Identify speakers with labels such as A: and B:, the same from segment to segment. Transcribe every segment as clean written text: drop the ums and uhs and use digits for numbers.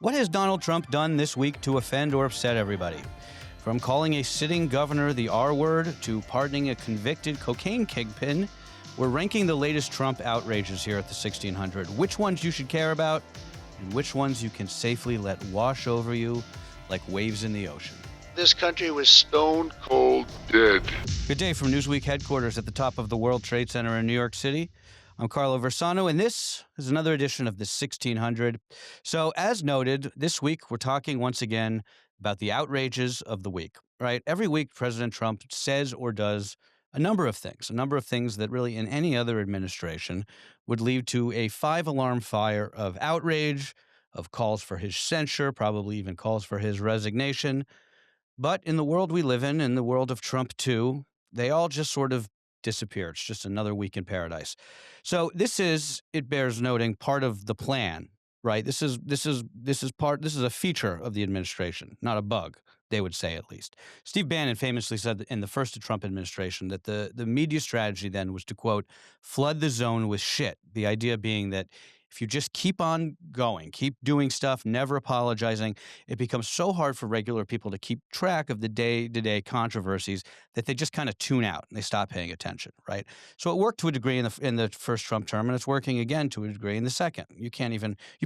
A: What has Donald Trump done this week to offend or upset everybody? From calling a sitting governor the R word to pardoning a convicted cocaine kingpin, we're ranking the latest Trump outrages here at the 1600. Which ones you should care about and which ones you can safely let wash over you like waves in the ocean.
B: This country was stone cold dead.
A: Good day from Newsweek headquarters at the top of the World Trade Center in New York City. I'm Carlo Versano, and this is another edition of the 1600. So, as noted, this week we're talking once again about the outrages of the week, right? Every week, President Trump says or does a number of things that really in any other administration would lead to a five-alarm fire of outrage, of calls for his censure, probably even calls for his resignation. But in the world we live in the world of Trump too, they all just sort of disappear. It's just another week in paradise. So this is, it bears noting, part of the plan, right? This is a feature of the administration, not a bug, they would say at least. Steve Bannon famously said that in the first Trump administration that the media strategy then was to, quote, flood the zone with shit. The idea being that if you just keep on going, keep doing stuff, never apologizing, it becomes so hard for regular people to keep track of the day-to-day controversies that they just kind of tune out and they stop paying attention, right? So it worked to a degree in the first Trump term, and it's working again to a degree in the second. You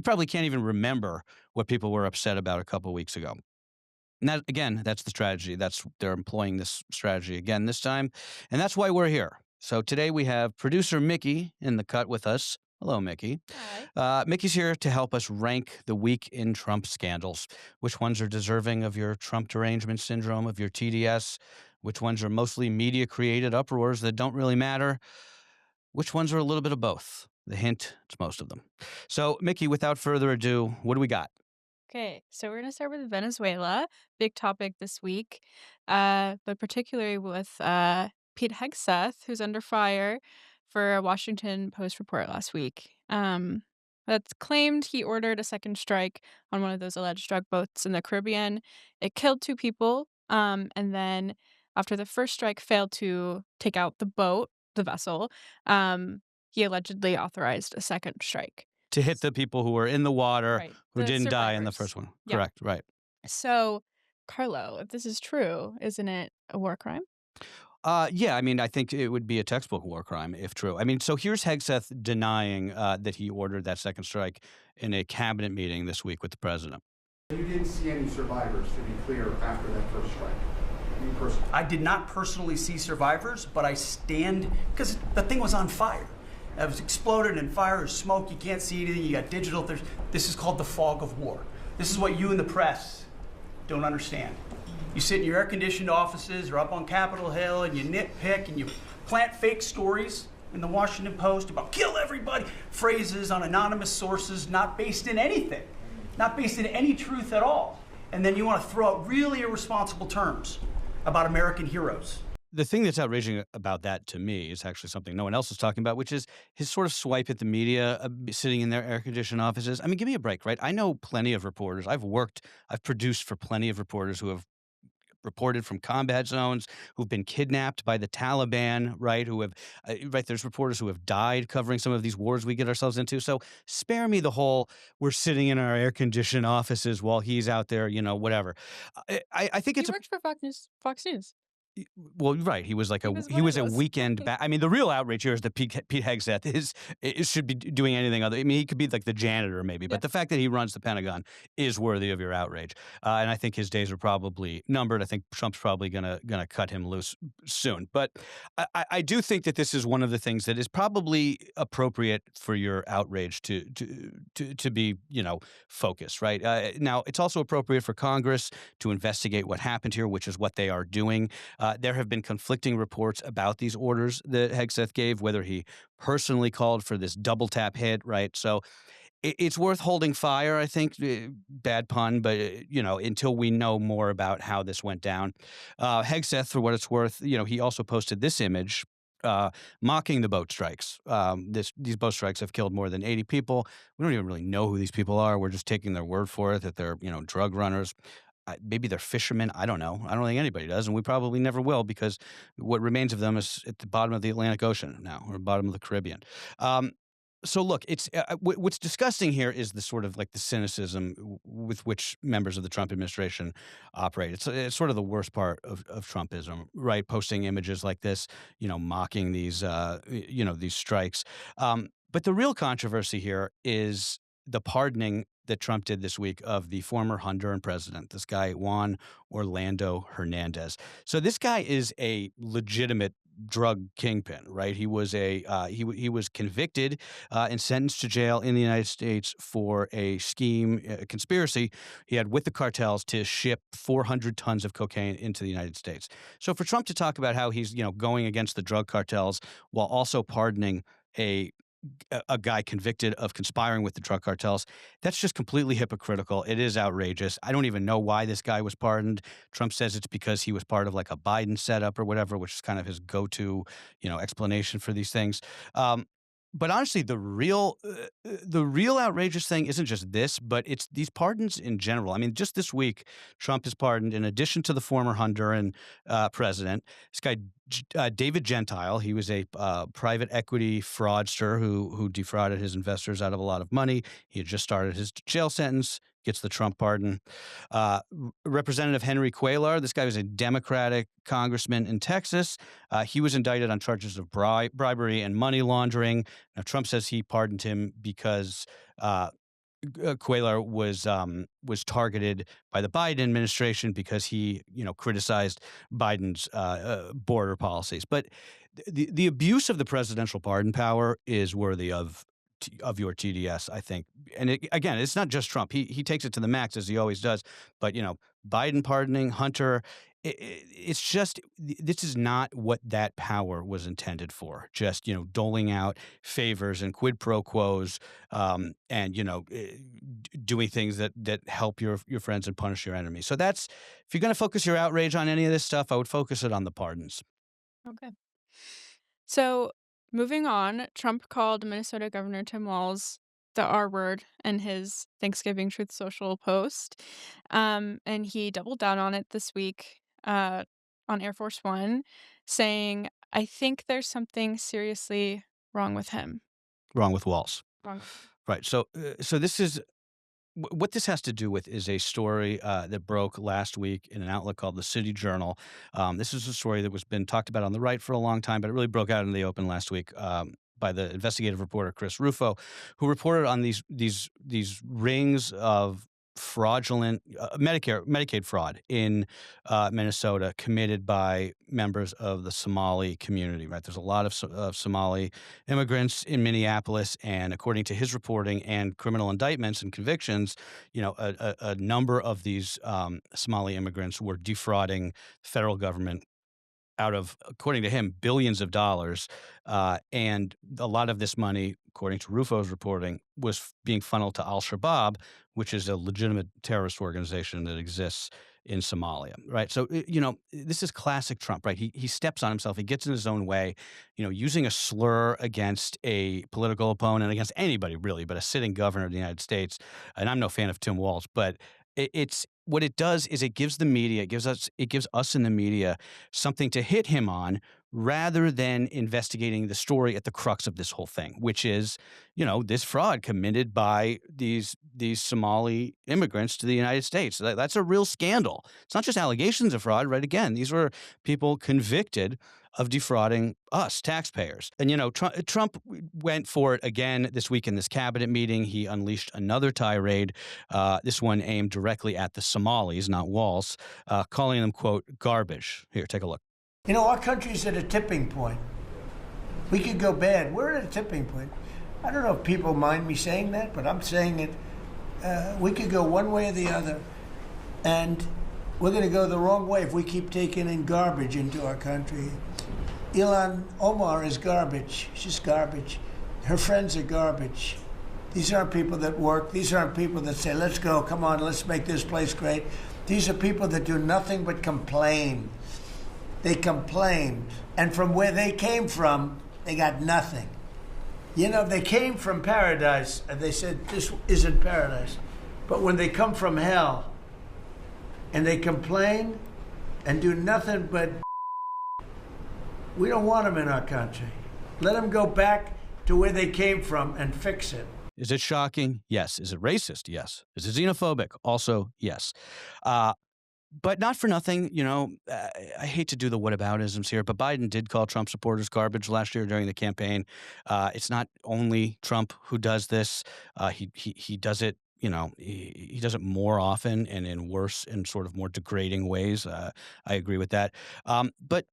A: probably can't even remember what people were upset about a couple of weeks ago. And that, again, that's the strategy. They're employing this strategy again this time, and that's why we're here. So today we have producer Mickey in the cut with us. Hello, Mickey.
C: Hi.
A: Mickey's here to help us rank the week in Trump scandals. Which ones are deserving of your Trump derangement syndrome, of your TDS? Which ones are mostly media-created uproars that don't really matter? Which ones are a little bit of both? The hint, it's most of them. So, Mickey, without further ado, what do we got?
C: Okay, so we're gonna start with Venezuela, big topic this week, but particularly with Pete Hegseth, who's under fire for a Washington Post report last week. That's claimed he ordered a second strike on one of those alleged drug boats in the Caribbean. It killed two people, and then after the first strike failed to take out the vessel, he allegedly authorized a second strike.
A: To hit the people who were in the water,
C: Right.
A: who
C: The
A: didn't die in the
C: survivors.
A: first one.
C: Yeah.
A: Correct, right.
C: So, Carlo, if this is true, isn't it a war crime?
A: Yeah, I mean, I think it would be a textbook war crime if true. I mean, so here's Hegseth denying that he ordered that second strike in a cabinet meeting this week with the president.
D: You didn't see any survivors, to be clear, after that first strike? You personally?
E: I did not personally see survivors, but I stand, because the thing was on fire. It was exploded and fire and smoke. You can't see anything. You got digital. This is called the fog of war. This is what you in the press don't understand. You sit in your air-conditioned offices or up on Capitol Hill and you nitpick and you plant fake stories in the Washington Post about kill everybody, phrases on anonymous sources not based in anything, not based in any truth at all. And then you want to throw out really irresponsible terms about American heroes.
A: The thing that's outraging about that to me is actually something no one else is talking about, which is his sort of swipe at the media, sitting in their air-conditioned offices. I mean, give me a break, right? I know plenty of reporters. I've produced for plenty of reporters who have reported from combat zones, who've been kidnapped by the Taliban, right? There's reporters who have died covering some of these wars we get ourselves into. So spare me the whole, we're sitting in our air-conditioned offices while he's out there, whatever. I think it's
C: He worked for Fox News.
A: well, right. He was
C: He was
A: a
C: one of those.
A: weekend back. I mean, the real outrage here is that Pete Hegseth should be doing anything other. I mean, he could be like the janitor maybe, but
C: Yeah.
A: the fact that he runs the Pentagon is worthy of your outrage. And I think his days are probably numbered. I think Trump's probably gonna cut him loose soon. But I do think that this is one of the things that is probably appropriate for your outrage to be focused. Right now, it's also appropriate for Congress to investigate what happened here, which is what they are doing. There have been conflicting reports about these orders that Hegseth gave, whether he personally called for this double tap hit, right? So it's worth holding fire, I think. Bad pun, but, until we know more about how this went down. Hegseth, for what it's worth, he also posted this image mocking the boat strikes. These boat strikes have killed more than 80 people. We don't even really know who these people are. We're just taking their word for it that they're, drug runners. Maybe they're fishermen. I don't know. I don't think anybody does, and we probably never will because what remains of them is at the bottom of the Atlantic Ocean now, or bottom of the Caribbean. So look, it's what's disgusting here is the sort of like the cynicism with which members of the Trump administration operate. It's sort of the worst part of Trumpism, right? Posting images like this, mocking these these strikes. But the real controversy here is the pardoning that Trump did this week of the former Honduran president, this guy Juan Orlando Hernandez. So this guy is a legitimate drug kingpin, right? He was he was convicted and sentenced to jail in the United States for a scheme, a conspiracy he had with the cartels to ship 400 tons of cocaine into the United States. So for Trump to talk about how he's going against the drug cartels while also pardoning a a guy convicted of conspiring with the drug cartels. That's just completely hypocritical. It is outrageous. I don't even know why this guy was pardoned. Trump says it's because he was part of like a Biden setup or whatever, which is kind of his go-to, explanation for these things. But honestly, the real outrageous thing isn't just this, but it's these pardons in general. I mean, just this week, Trump has pardoned, in addition to the former Honduran president, this guy David Gentile. He was a private equity fraudster who defrauded his investors out of a lot of money. He had just started his jail sentence. Gets the Trump pardon. Representative Henry Cuellar, this guy was a Democratic congressman in Texas. He was indicted on charges of bribery and money laundering. Now, Trump says he pardoned him because Cuellar was targeted by the Biden administration because he, criticized Biden's border policies. But the abuse of the presidential pardon power is worthy of your TDS, I think. And again, it's not just Trump. He takes it to the max, as he always does. But, Biden pardoning Hunter, it's just, this is not what that power was intended for. Just, doling out favors and quid pro quos, doing things that help your friends and punish your enemies. So if you're going to focus your outrage on any of this stuff, I would focus it on the pardons.
C: Okay. So moving on, Trump called Minnesota Governor Tim Walz the R word in his Thanksgiving Truth Social post. And he doubled down on it this week on Air Force One, saying, I think there's something seriously wrong with him.
A: Wrong with Walz.
C: Wrong.
A: Right. So this is what this has to do with is a story that broke last week in an outlet called the City Journal. This is a story that was been talked about on the right for a long time, but it really broke out in the open last week by the investigative reporter Chris Rufo, who reported on these rings of fraudulent Medicaid fraud in Minnesota committed by members of the Somali community. Right, there's a lot of Somali immigrants in Minneapolis, and according to his reporting and criminal indictments and convictions, a number of these Somali immigrants were defrauding the federal government out of, according to him, billions of dollars. And a lot of this money, according to Rufo's reporting, was being funneled to al-Shabaab, which is a legitimate terrorist organization that exists in Somalia, right? So, this is classic Trump, right? He steps on himself. He gets in his own way, using a slur against a political opponent, against anybody really, but a sitting governor of the United States. And I'm no fan of Tim Walz, but it's what it does is it gives the media, it gives us in the media something to hit him on rather than investigating the story at the crux of this whole thing, which is, this fraud committed by these Somali immigrants to the United States. That's a real scandal. It's not just allegations of fraud, right? Again, these were people convicted of defrauding us, taxpayers. And, Trump went for it again this week in this cabinet meeting. He unleashed another tirade, this one aimed directly at the Somalis, not Walz, calling them, quote, garbage. Here, take a look.
F: Our country's at a tipping point. We could go bad. We're at a tipping point. I don't know if people mind me saying that, but I'm saying it. We could go one way or the other, and we're going to go the wrong way if we keep taking in garbage into our country. Ilhan Omar is garbage. She's garbage. Her friends are garbage. These aren't people that work. These aren't people that say, let's go, come on, let's make this place great. These are people that do nothing but complain. They complain. And from where they came from, they got nothing. They came from paradise, and they said, this isn't paradise. But when they come from hell, and they complain and do nothing but we don't want them in our country. Let them go back to where they came from and fix it.
A: Is it shocking? Yes. Is it racist? Yes. Is it xenophobic? Also, yes. Uh, but not for nothing, I hate to do the whataboutisms here, but Biden did call Trump supporters garbage last year during the campaign. It's not only Trump who does this. He does it. He does it more often and in worse and sort of more degrading ways. I agree with that. But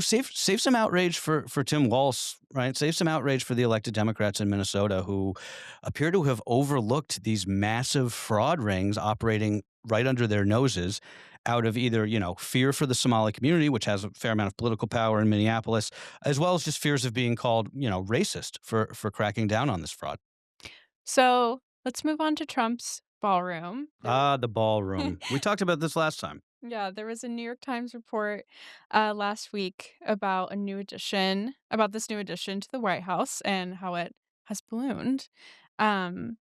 A: save some outrage for Tim Walz, right? Save some outrage for the elected Democrats in Minnesota who appear to have overlooked these massive fraud rings operating right under their noses out of either, fear for the Somali community, which has a fair amount of political power in Minneapolis, as well as just fears of being called, racist for cracking down on this fraud.
C: So let's move on to Trump's ballroom.
A: The ballroom. We talked about this last time.
C: Yeah, there was a New York Times report last week about this new addition to the White House and how it has ballooned.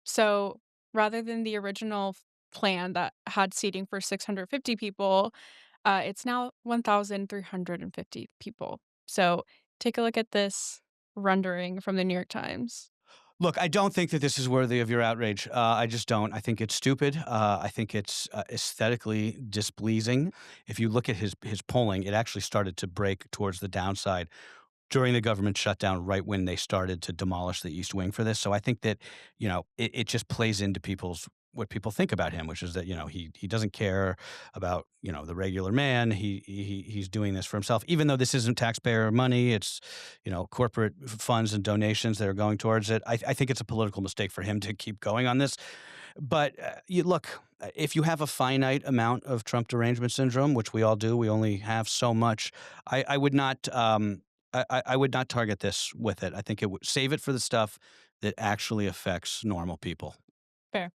C: So rather than the original plan that had seating for 650 people, it's now 1,350 people. So take a look at this rendering from the New York Times.
A: Look, I don't think that this is worthy of your outrage. I just don't. I think it's stupid. I think it's aesthetically displeasing. If you look at his polling, it actually started to break towards the downside during the government shutdown, right when they started to demolish the East Wing for this. So I think that it just plays into what people think about him, which is that he doesn't care about the regular man. He's doing this for himself, even though this isn't taxpayer money. It's corporate funds and donations that are going towards it. I think it's a political mistake for him to keep going on this. But you look, if you have a finite amount of Trump derangement syndrome, which we all do, we only have so much. I would not. I would not target this with it. I think it would save it for the stuff that actually affects normal people.
C: Fair.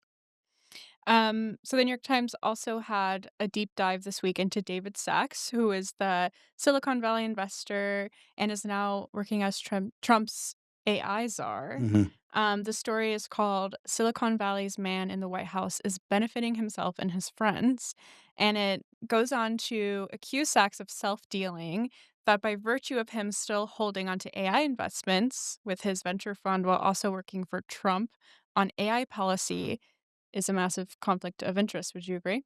C: So the New York Times also had a deep dive this week into David Sachs, who is the Silicon Valley investor and is now working as Trump's AI czar.
A: Mhm.
C: The story is called Silicon Valley's Man in the White House is Benefiting Himself and His Friends. And it goes on to accuse Sachs of self-dealing, that by virtue of him still holding onto AI investments with his venture fund while also working for Trump on AI policy is a massive conflict of interest. Would you agree?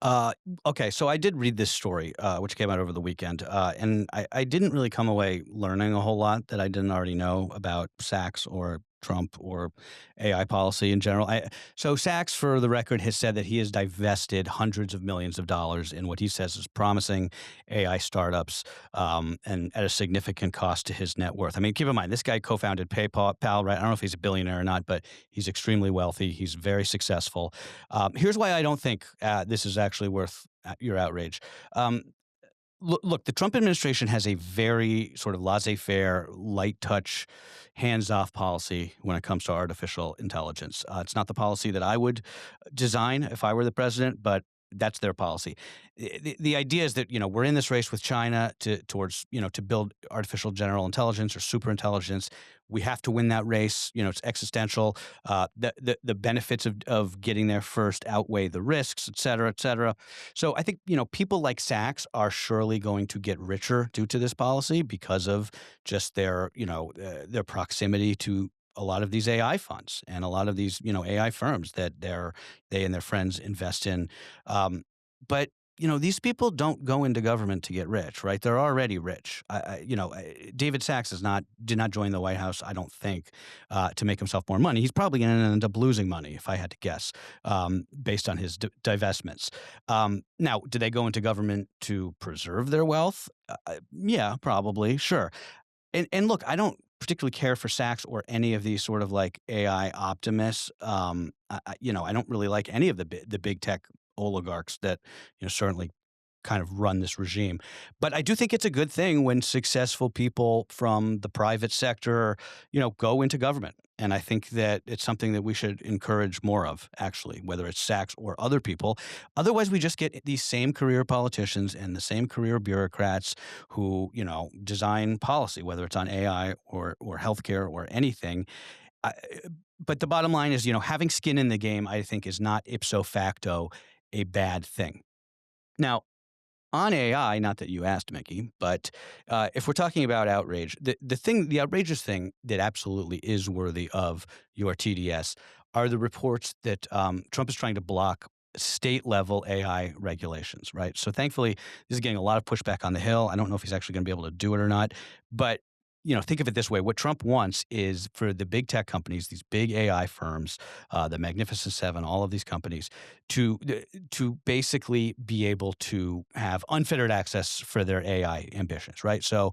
A: Uh, okay, so I did read this story, which came out over the weekend, and I didn't really come away learning a whole lot that I didn't already know about Sachs or Trump or AI policy in general. So Sachs, for the record, has said that he has divested hundreds of millions of dollars in what he says is promising AI startups, and at a significant cost to his net worth. I mean, keep in mind, this guy co-founded PayPal, right? I don't know if he's a billionaire or not, but he's extremely wealthy. He's very successful. Here's why I don't think this is actually worth your outrage. Look, the Trump administration has a very sort of laissez-faire, light touch, hands-off policy when it comes to artificial intelligence. It's not the policy that I would design if I were the president, but that's their policy. The idea is that we're in this race with China towards to build artificial general intelligence or super intelligence. We have to win that race. It's existential. The benefits of getting there first outweigh the risks, et cetera, et cetera. So I think people like Sachs are surely going to get richer due to this policy because of just their proximity to a lot of these AI funds and a lot of these AI firms that they and their friends invest in. But these people don't go into government to get rich, right? They're already rich. David Sachs did not join the White House, I don't think, to make himself more money. He's probably going to end up losing money, if I had to guess, based on his divestments. Now, do they go into government to preserve their wealth? Yeah, probably, sure. And look, I don't particularly care for Sachs or any of these sort of like AI optimists. I don't really like any of the big tech oligarchs that certainly kind of run this regime. But I do think it's a good thing when successful people from the private sector, go into government. And I think that it's something that we should encourage more of, actually, whether it's Sachs or other people. Otherwise, we just get these same career politicians and the same career bureaucrats who, design policy, whether it's on AI or healthcare or anything. I, but the bottom line is, having skin in the game, I think, is not ipso facto a bad thing. Now, on AI, not that you asked, Mickey, but if we're talking about outrage, the outrageous thing that absolutely is worthy of your TDS are the reports that Trump is trying to block state level AI regulations, right? So thankfully, this is getting a lot of pushback on the Hill. I don't know if he's actually going to be able to do it or not, but think of it this way: what Trump wants is for the big tech companies, these big AI firms, the Magnificent Seven, all of these companies, to basically be able to have unfettered access for their AI ambitions, right? So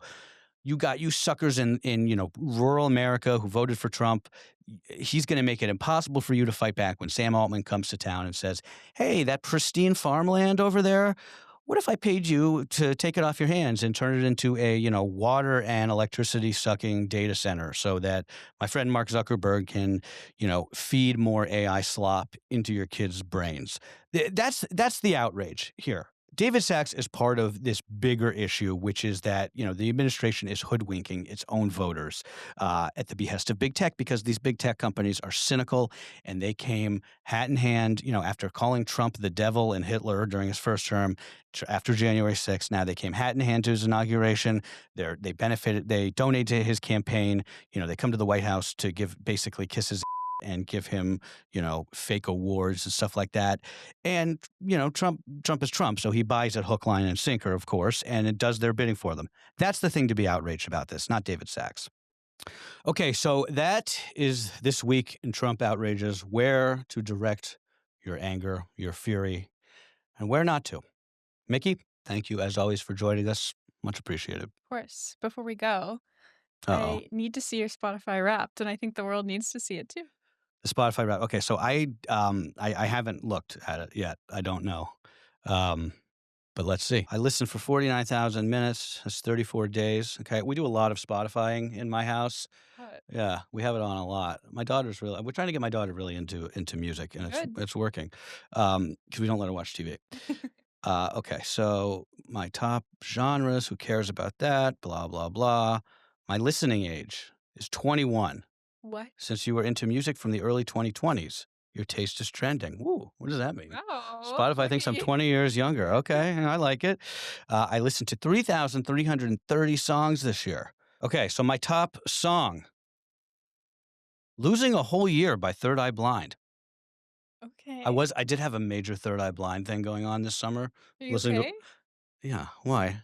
A: you got you suckers in rural America who voted for Trump. He's going to make it impossible for you to fight back when Sam Altman comes to town and says, "Hey, that pristine farmland over there. What if I paid you to take it off your hands and turn it into a water and electricity sucking data center so that my friend Mark Zuckerberg can feed more AI slop into your kids' brains?" That's the outrage here. David Sachs is part of this bigger issue, which is that the administration is hoodwinking its own voters at the behest of big tech, because these big tech companies are cynical, and they came hat in hand. After calling Trump the devil and Hitler during his first term, after January 6th, now they came hat in hand to his inauguration. They benefited. They donate to his campaign. They come to the White House to basically kiss his and give him, fake awards and stuff like that. And, Trump is Trump, so he buys it hook, line, and sinker, of course, and it does their bidding for them. That's the thing to be outraged about this, not David Sachs. Okay, so that is this week in Trump outrages: where to direct your anger, your fury, and where not to. Mickey, thank you as always for joining us. Much appreciated.
C: Of course. Before we go,
A: Uh-oh.
C: I need to see your Spotify Wrapped, and I think the world needs to see it too.
A: The Spotify rap. Okay, so I haven't looked at it yet. I don't know. But let's see. I listened for 49,000 minutes. That's 34 days. Okay, we do a lot of Spotifying in my house.
C: But
A: Yeah, we have it on a lot. We're trying to get my daughter really into music, and
C: Good.
A: it's working. Because we don't let her watch TV. Okay, so my top genres, who cares about that? Blah, blah, blah. My listening age is 21.
C: What?
A: Since you were into music from the early 2020s, your taste is trending. Woo, what does that mean?
C: Wow.
A: Spotify
C: Look
A: thinks
C: at
A: I'm
C: you.
A: 20 years younger. Okay, I like it. I listened to 3,330 songs this year. Okay, so my top song, "Losing a Whole Year" by Third Eye Blind.
C: Okay.
A: I did have a major Third Eye Blind thing going on this summer.
C: Are you
A: Listening
C: okay?
A: to Yeah, why?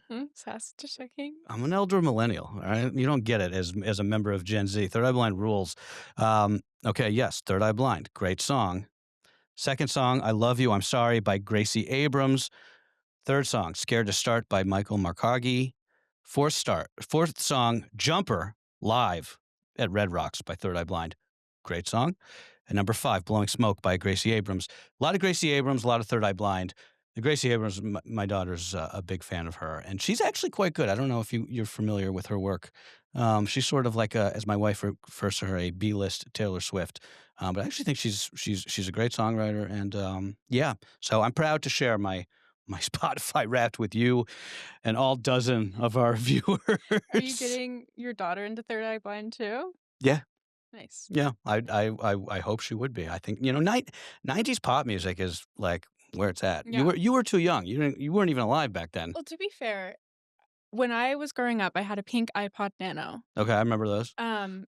C: Just checking.
A: I'm an elder millennial, all right? You don't get it as a member of Gen Z. Third Eye Blind rules. Okay, yes, Third Eye Blind, great song. Second song, "I Love You, I'm Sorry" by Gracie Abrams. Third song, "Scared to Start" by Michael Markagi. Fourth song, "Jumper" live at Red Rocks by Third Eye Blind. Great song. And number 5, "Blowing Smoke" by Gracie Abrams. A lot of Gracie Abrams, a lot of Third Eye Blind. The Gracie Abrams, my daughter's a big fan of her, and she's actually quite good. I don't know if you're familiar with her work. She's sort of like as my wife refers to her, a B-list Taylor Swift. But I actually think she's a great songwriter, and yeah. So I'm proud to share my Spotify Wrapped with you and all dozen of our viewers.
C: Are you getting your daughter into Third Eye Blind too?
A: Yeah.
C: Nice.
A: Yeah, I hope she would be. I think 90s pop music is like where it's at.
C: Yeah.
A: You were too young. You weren't even alive back then.
C: Well, to be fair, when I was growing up, I had a pink iPod Nano.
A: Okay, I remember those.
C: And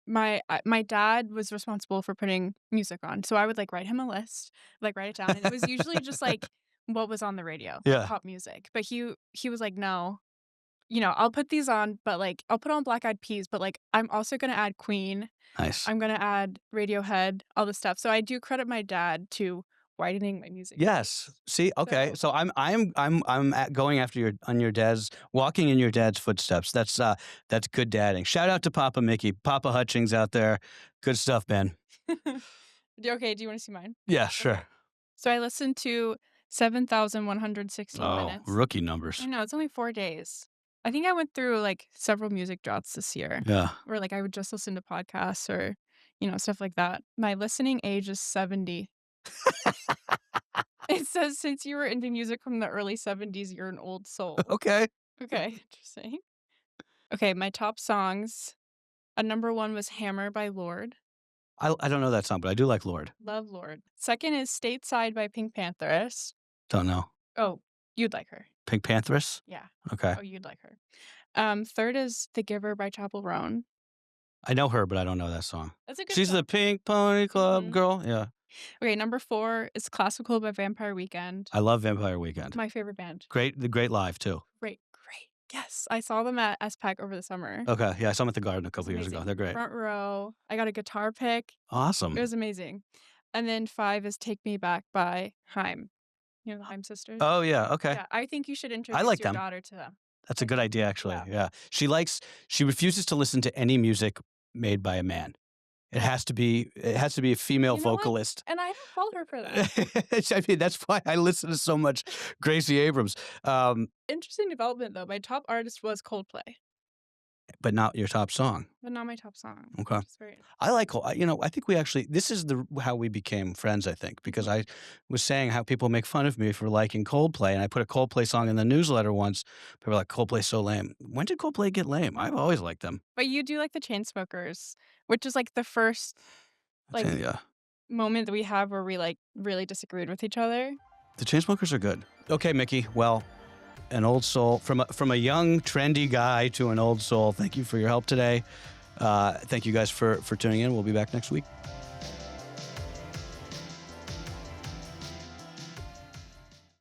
C: my dad was responsible for putting music on. So I would like write him a list, like write it down. And it was usually just like what was on the radio, like
A: Yeah.
C: pop music. But he was like, no, I'll put these on, but like I'll put on Black Eyed Peas, but like I'm also gonna add Queen.
A: Nice.
C: I'm gonna add Radiohead, all this stuff. So I do credit my dad to widening my music
A: Yes.
C: taste.
A: See, okay.
C: So
A: So I'm going after walking in your dad's footsteps. That's good dadding. Shout out to Papa Mickey, Papa Hutchings out there. Good stuff, Ben.
C: Okay, do you want to see mine?
A: Yeah, sure.
C: Okay. So I listened to 7,116
A: Oh,
C: minutes.
A: rookie numbers.
C: I know, it's only 4 days. I think I went through like several music droughts this year
A: Yeah.
C: where like I would just listen to podcasts or, stuff like that. My listening age is 70. It says since you were into music from the early 70s, you're an old soul.
A: Okay.
C: Okay, interesting. Okay, my top songs. Number 1 was Hammer by Lorde.
A: I don't know that song, but I do like Lord.
C: Love Lorde. Second is Stateside by Pink Panthers.
A: Don't know.
C: Oh, You'd like her.
A: Pink Pantheress?
C: Yeah.
A: Okay.
C: Oh, you'd like her. Third is The Giver by Chapel Roan.
A: I know her, but I don't know that song.
C: That's a good
A: She's
C: song.
A: the Pink Pony Club
C: Mhm.
A: girl. Yeah.
C: Okay, number 4 is Classical by Vampire Weekend.
A: I love Vampire Weekend.
C: My favorite band.
A: Great live too.
C: Great. Yes, I saw them at SPAC over the summer.
A: Okay. Yeah, I saw them at the Garden a
C: It was
A: couple years ago.
C: amazing.
A: They're great.
C: Front row. I got a guitar pick.
A: Awesome.
C: It was amazing. And then 5 is Take Me Back by Haim. You know the Haim sisters?
A: Oh yeah. Okay.
C: Yeah, I think you should introduce
A: like
C: your
A: them.
C: daughter to them.
A: That's a good idea, actually.
C: Yeah.
A: Yeah. She refuses to listen to any music made by a man. It has to be a female
C: You know what?
A: vocalist.
C: And I don't fault her for that.
A: I mean, that's why I listen to so much Gracie Abrams.
C: Interesting development, though. My top artist was Coldplay,
A: But not your top song.
C: but not my top song.
A: Okay.
C: Which is very
A: I like, I think we actually, this is how we became friends, I think, because I was saying how people make fun of me for liking Coldplay, and I put a Coldplay song in the newsletter once. People were like, Coldplay's so lame. When did Coldplay get lame? I've always liked them.
C: But you do like the Chainsmokers, which is like the first
A: Yeah.
C: moment that we have where we like really disagreed with each other.
A: The Chainsmokers are good. Okay, Mickey. Well, an old soul, from a young, trendy guy to an old soul. Thank you for your help today. Thank you guys for tuning in. We'll be back next week.